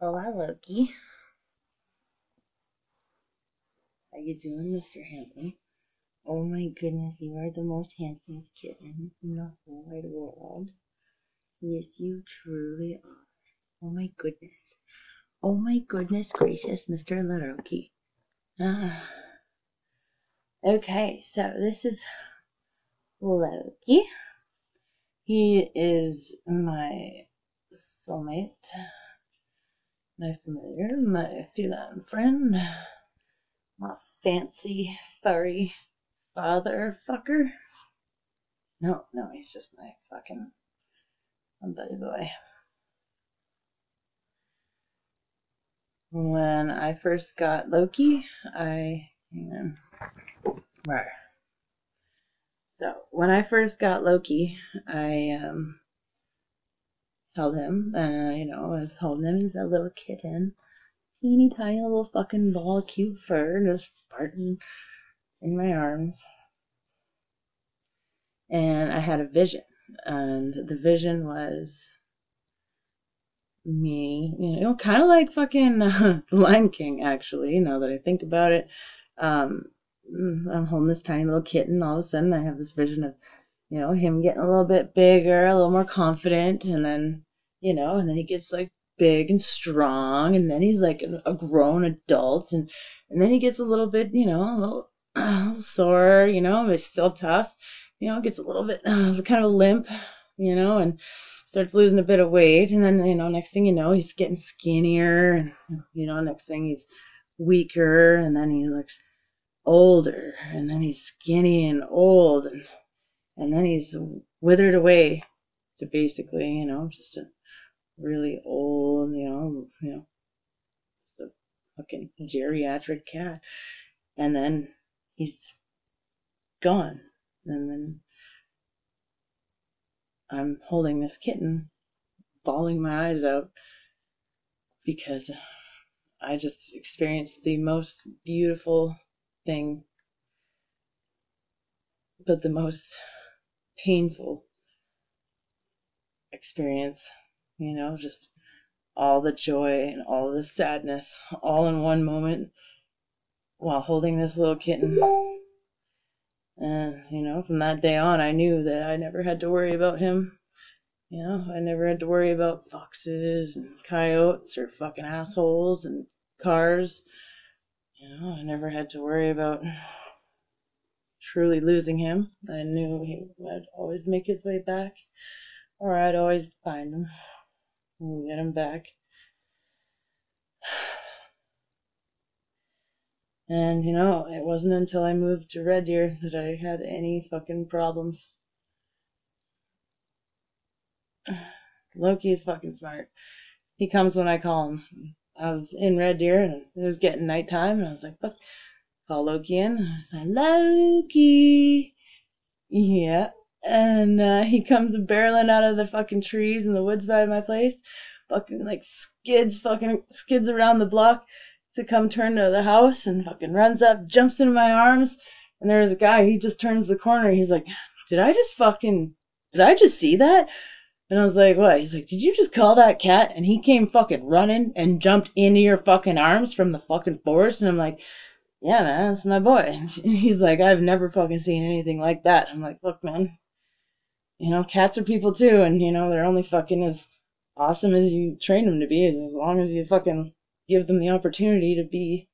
Hola, Loki. How you doing, Mr. Handsome? Oh my goodness, you are the most handsomest kitten in the whole wide world. Yes, you truly are. Oh my goodness. Oh my goodness gracious, Mr. Loki. Ah. Okay, so this is Loki. He is my soulmate, my familiar, my feline friend, my fancy, furry father fucker. No, he's just my fucking buddy boy. When I first got Loki, Right. So when I first got Loki, I held him. I was holding him as a little kitten, teeny tiny little fucking ball of cute fur, just farting in my arms. And I had a vision, and the vision was me, kind of like fucking Lion King, actually, now that I think about it. I'm holding this tiny little kitten. All of a sudden, I have this vision of, him getting a little bit bigger, a little more confident, and then, and then he gets like big and strong, and then he's like a grown adult, and then he gets a little bit, a little sore, but he's still tough, gets a little bit kind of limp, and starts losing a bit of weight, and then, next thing you know, he's getting skinnier, and, next thing he's weaker, and then he looks older, and then he's skinny and old, and then he's withered away to basically, just a really old, just a fucking geriatric cat. And then he's gone. And then I'm holding this kitten, bawling my eyes out, because I just experienced the most beautiful thing, but the most painful experience, just all the joy and all the sadness all in one moment while holding this little kitten. And, from that day on, I knew that I never had to worry about him. I never had to worry about foxes and coyotes or fucking assholes and cars. I never had to worry about truly losing him. I knew he would always make his way back, or I'd always find him and get him back. And, it wasn't until I moved to Red Deer that I had any fucking problems. Loki's fucking smart. He comes when I call him. I was in Red Deer, and it was getting nighttime, and I was like, fuck, call Loki in. I said, Loki! Yeah. And he comes barreling out of the fucking trees in the woods by my place, fucking like skids around the block to come turn to the house, and fucking runs up, jumps into my arms, and there's a guy, he just turns the corner, he's like, did I just see that? And I was like, what? He's like, did you just call that cat? And he came fucking running and jumped into your fucking arms from the fucking forest. And I'm like, yeah, man, that's my boy. And he's like, I've never fucking seen anything like that. I'm like, look, man, cats are people too. And, they're only fucking as awesome as you train them to be, as long as you fucking give them the opportunity to be,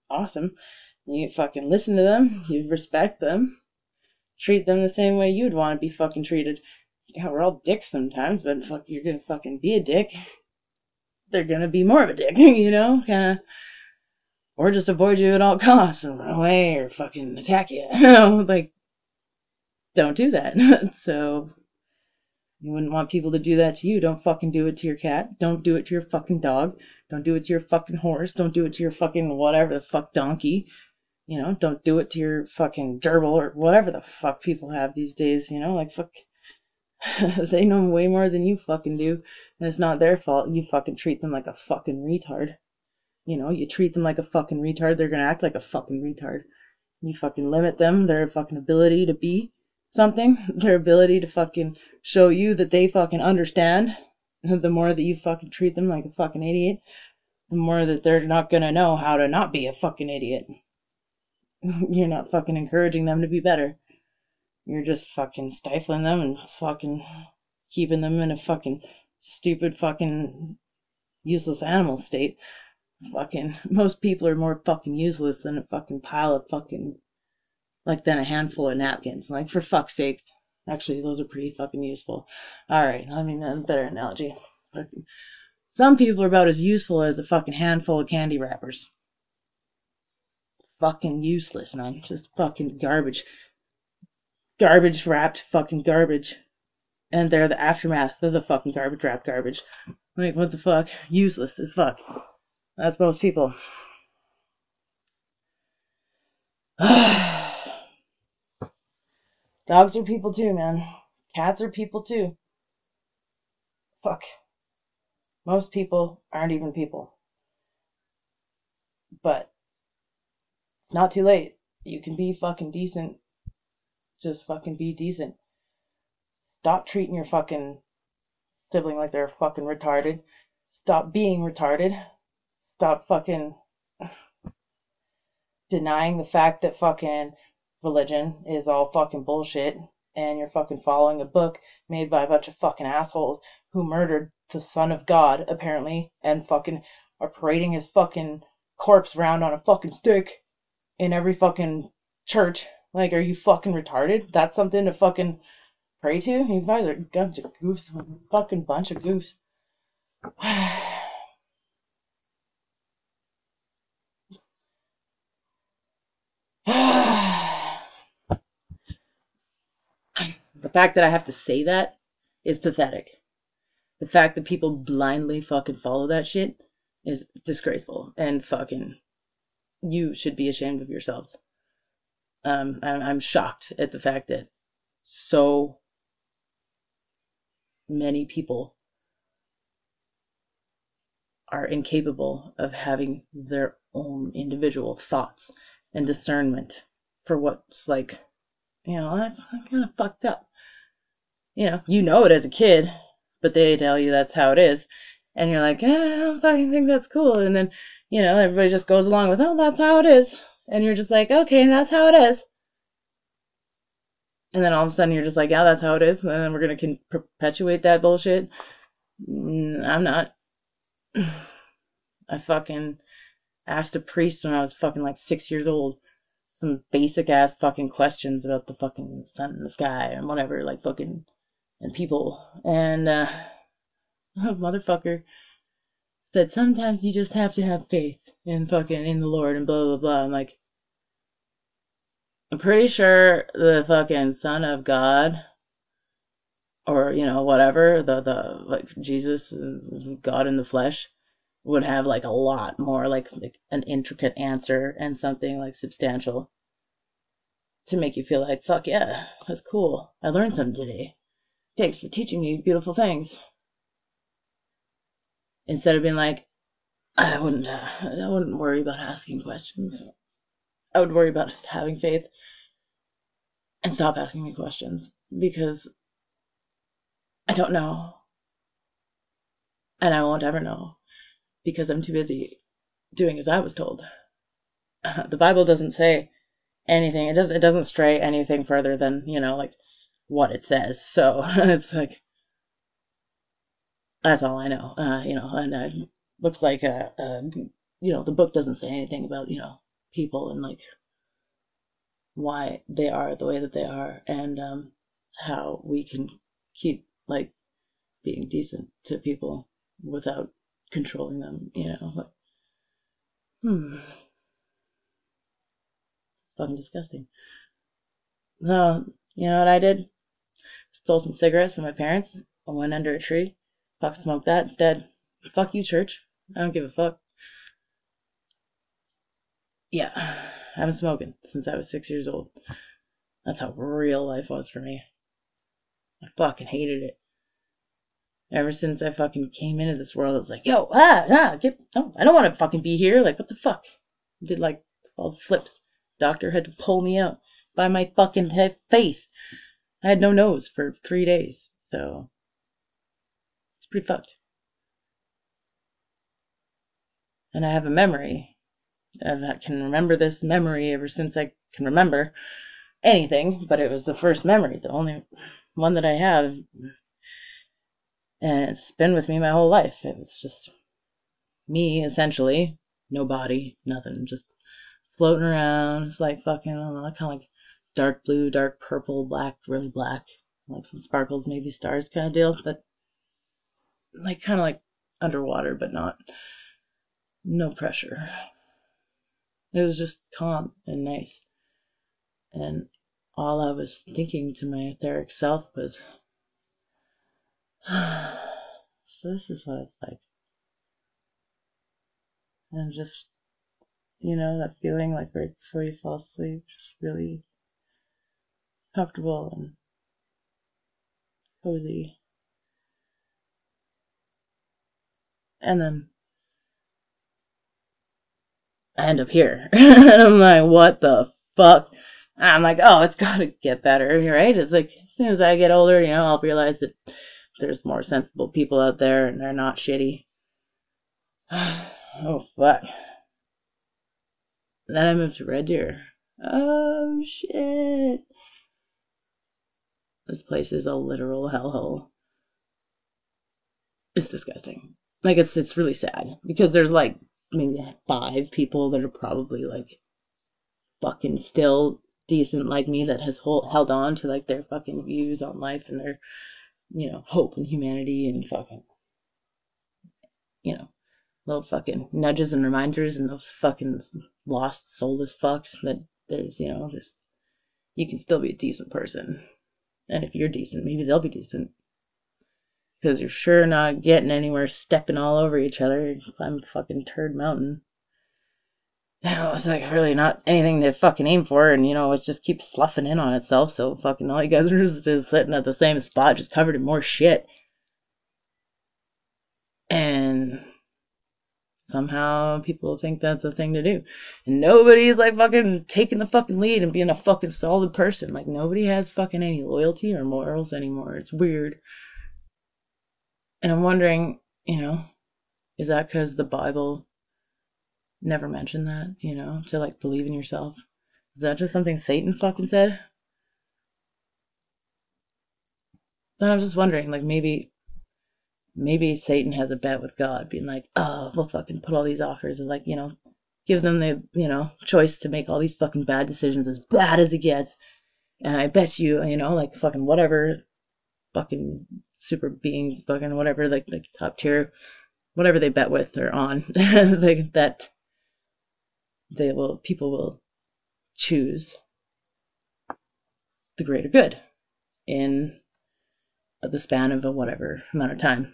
awesome. You fucking listen to them, you respect them, treat them the same way you'd want to be fucking treated. Yeah, we're all dicks sometimes, but fuck, you're gonna fucking be a dick, they're gonna be more of a dick, kinda, or just avoid you at all costs and run away or fucking attack you, like, don't do that. So, you wouldn't want people to do that to you. Don't fucking do it to your cat. Don't do it to your fucking dog. Don't do it to your fucking horse. Don't do it to your fucking whatever the fuck donkey. Don't do it to your fucking gerbil or whatever the fuck people have these days, like fuck. They know way more than you fucking do, and it's not their fault. You fucking treat them like a fucking retard. You treat them like a fucking retard, they're gonna act like a fucking retard. You fucking limit them, their fucking ability to be something, their ability to fucking show you that they fucking understand, The more that you fucking treat them like a fucking idiot, the more that they're not gonna know how to not be a fucking idiot. You're not fucking encouraging them to be better. You're just fucking stifling them and fucking keeping them in a fucking stupid fucking useless animal state. Fucking most people are more fucking useless than a fucking pile of fucking, like, than a handful of napkins. Like, for fuck's sake. Actually, those are pretty fucking useful. Alright, I mean, that's a better analogy. Some people are about as useful as a fucking handful of candy wrappers. Fucking useless, man. Just fucking garbage. Garbage wrapped fucking garbage. And they're the aftermath of the fucking garbage wrapped garbage. Like, what the fuck? Useless as fuck. That's most people. Dogs are people too, man. Cats are people too. Fuck. Most people aren't even people. But it's not too late. You can be fucking decent. Just fucking be decent. Stop treating your fucking sibling like they're fucking retarded. Stop being retarded. Stop fucking denying the fact that fucking religion is all fucking bullshit and you're fucking following a book made by a bunch of fucking assholes who murdered the son of God, apparently, and fucking are parading his fucking corpse around on a fucking stick in every fucking church. Like, are you fucking retarded? That's something to fucking pray to? You guys are a bunch of goofs. Fucking bunch of goofs. The fact that I have to say that is pathetic. The fact that people blindly fucking follow that shit is disgraceful. And fucking, you should be ashamed of yourselves. I'm shocked at the fact that so many people are incapable of having their own individual thoughts and discernment for what's, like, that's kind of fucked up. You know it as a kid, but they tell you that's how it is. And you're like, I don't fucking think that's cool. And then, everybody just goes along with, oh, that's how it is. And you're just like, okay, that's how it is. And then all of a sudden you're just like, yeah, that's how it is. And then we're going to perpetuate that bullshit. I'm not. I fucking asked a priest when I was fucking like 6 years old some basic ass fucking questions about the fucking sun and the sky and whatever, like fucking, and people. And, motherfucker said sometimes you just have to have faith in the Lord and blah, blah, blah. I'm like, I'm pretty sure the fucking Son of God, or, whatever, the like, Jesus, God in the flesh, would have, like, a lot more, like an intricate answer and something, like, substantial to make you feel like, fuck yeah, that's cool. I learned something today. Thanks for teaching me beautiful things. Instead of being like, I wouldn't worry about asking questions. I would worry about having faith and stop asking me questions because I don't know. And I won't ever know because I'm too busy doing as I was told. The Bible doesn't say anything. It doesn't stray anything further than, like what it says. So it's like, that's all I know. And it looks like, the book doesn't say anything about, people and, like, why they are the way that they are and how we can keep, like, being decent to people without controlling them, It's fucking disgusting. No, you know what I did? Stole some cigarettes from my parents. I went under a tree. Fuck, smoked that instead. Fuck you, church. I don't give a fuck. Yeah, I've been smoking since I was 6 years old. That's how real life was for me. I fucking hated it. Ever since I fucking came into this world, I was like, yo, I don't want to fucking be here. Like, what the fuck? I did, like, all the flips. Doctor had to pull me out by my fucking face. I had no nose for 3 days, so it's pretty fucked. And I have a memory. I can remember this memory ever since I can remember anything, but it was the first memory, the only one that I have. And it's been with me my whole life. It was just me, essentially. No body, nothing. Just floating around. It's like fucking, I don't know, kind of like dark blue, dark purple, black, really black. Like some sparkles, maybe stars kind of deal. But like kind of like underwater, but not. No pressure. It was just calm and nice. And all I was thinking to my etheric self was, so this is what it's like. And just, that feeling like right before you fall asleep, just really comfortable and cozy. And then I end up here. And I'm like, what the fuck? I'm like, oh, it's gotta get better, right? It's like, as soon as I get older, I'll realize that there's more sensible people out there and they're not shitty. Oh, fuck. Then I moved to Red Deer. Oh, shit. This place is a literal hellhole. It's disgusting. Like, it's really sad. Because there's, like, maybe 5 people that are probably, like, fucking still decent like me that has held on to, like, their fucking views on life and their, hope in humanity and fucking, little fucking nudges and reminders and those fucking lost soulless fucks that there's, just, you can still be a decent person. And if you're decent, maybe they'll be decent. Because you're sure not getting anywhere stepping all over each other. I'm fucking Turd Mountain. It's like really not anything to fucking aim for, and it just keeps sloughing in on itself, so fucking all you guys are just sitting at the same spot, just covered in more shit. And somehow people think that's a thing to do. And nobody's like fucking taking the fucking lead and being a fucking solid person. Like nobody has fucking any loyalty or morals anymore. It's weird. And I'm wondering, is that because the Bible never mentioned that, to like believe in yourself? Is that just something Satan fucking said? But I'm just wondering, like maybe Satan has a bet with God, being like, oh, we'll fucking put all these offers and like, give them the, choice to make all these fucking bad decisions, as bad as it gets. And I bet you, like fucking whatever fucking super beings, fucking whatever, like top tier, whatever they bet with or on, that people will choose the greater good in the span of a whatever amount of time.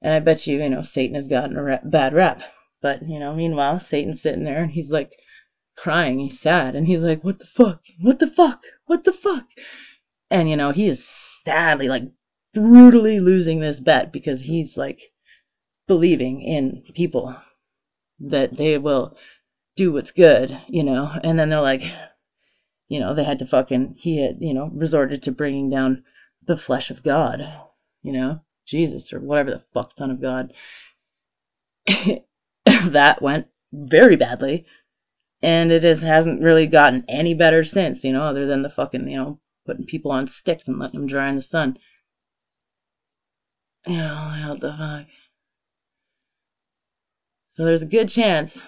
And I bet you, Satan has gotten a bad rap. But, meanwhile, Satan's sitting there and he's like crying, he's sad, and he's like, what the fuck? What the fuck? What the fuck? And, he is sadly, like, brutally losing this bet because he's like believing in people that they will do what's good, and then they're like, they had to fucking, he had, resorted to bringing down the flesh of God, Jesus or whatever the fuck, Son of God. That went very badly, and it hasn't really gotten any better since, other than the fucking, putting people on sticks and letting them dry in the sun. What the fuck? So there's a good chance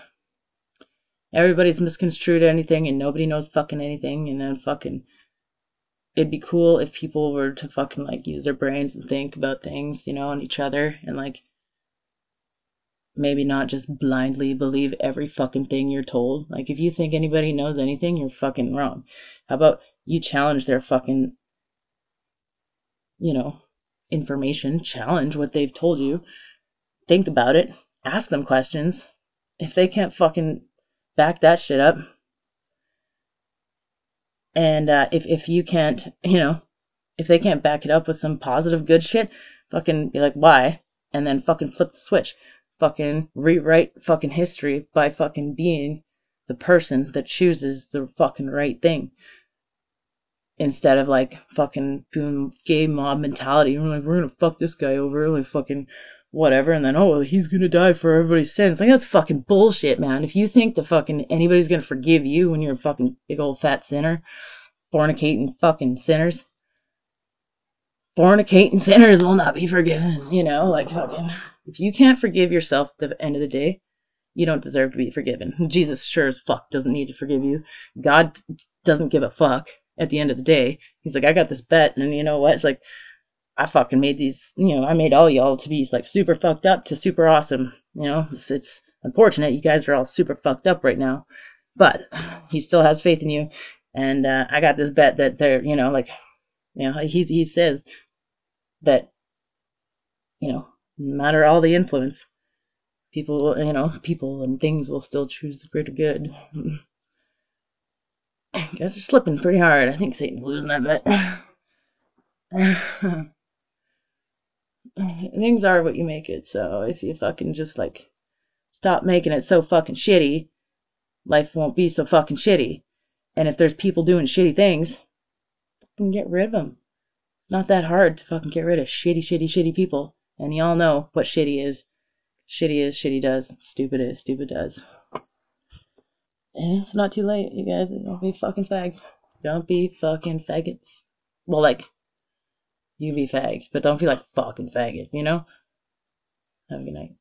everybody's misconstrued anything and nobody knows fucking anything, and then fucking it'd be cool if people were to fucking like use their brains and think about things, and each other, and like maybe not just blindly believe every fucking thing you're told. Like if you think anybody knows anything, you're fucking wrong. How about you challenge their fucking, information, challenge what they've told you, think about it, ask them questions. If they can't fucking back that shit up, and if you can't, if they can't back it up with some positive good shit, fucking be like, why? And then fucking flip the switch. Fucking rewrite fucking history by fucking being the person that chooses the fucking right thing. instead of like fucking doing gay mob mentality. We're like, we're gonna fuck this guy over, like fucking whatever, and then he's gonna die for everybody's sins. Like, that's fucking bullshit, man. If you think that fucking anybody's gonna forgive you when you're a fucking big old fat sinner, fornicating fucking sinners, fornicating sinners will not be forgiven, you know, like fucking, if you can't forgive yourself at the end of the day, you don't deserve to be forgiven. Jesus sure as fuck doesn't need to forgive you. God doesn't give a fuck at the end of the day. He's like, I got this bet, and you know what? It's like, I fucking made these, you know, I made all y'all to be like super fucked up to super awesome. You know, it's unfortunate you guys are all super fucked up right now, but he still has faith in you. And I got this bet that they're, you know, like, you know, he says that, you know, no matter all the influence, people, you know, people and things will still choose the greater good. You guys are slipping pretty hard. I think Satan's losing that bet. Things are what you make it, so if you fucking just like stop making it so fucking shitty, life won't be so fucking shitty. And if there's people doing shitty things, fucking get rid of them. Not that hard to fucking get rid of shitty people. And y'all know what shitty is. Shitty is, shitty does. Stupid is, stupid does. And it's not too late, you guys. Don't be fucking fags. Don't be fucking faggots. Well, like, you be fags, but don't be like fucking faggots, you know? Have a good night.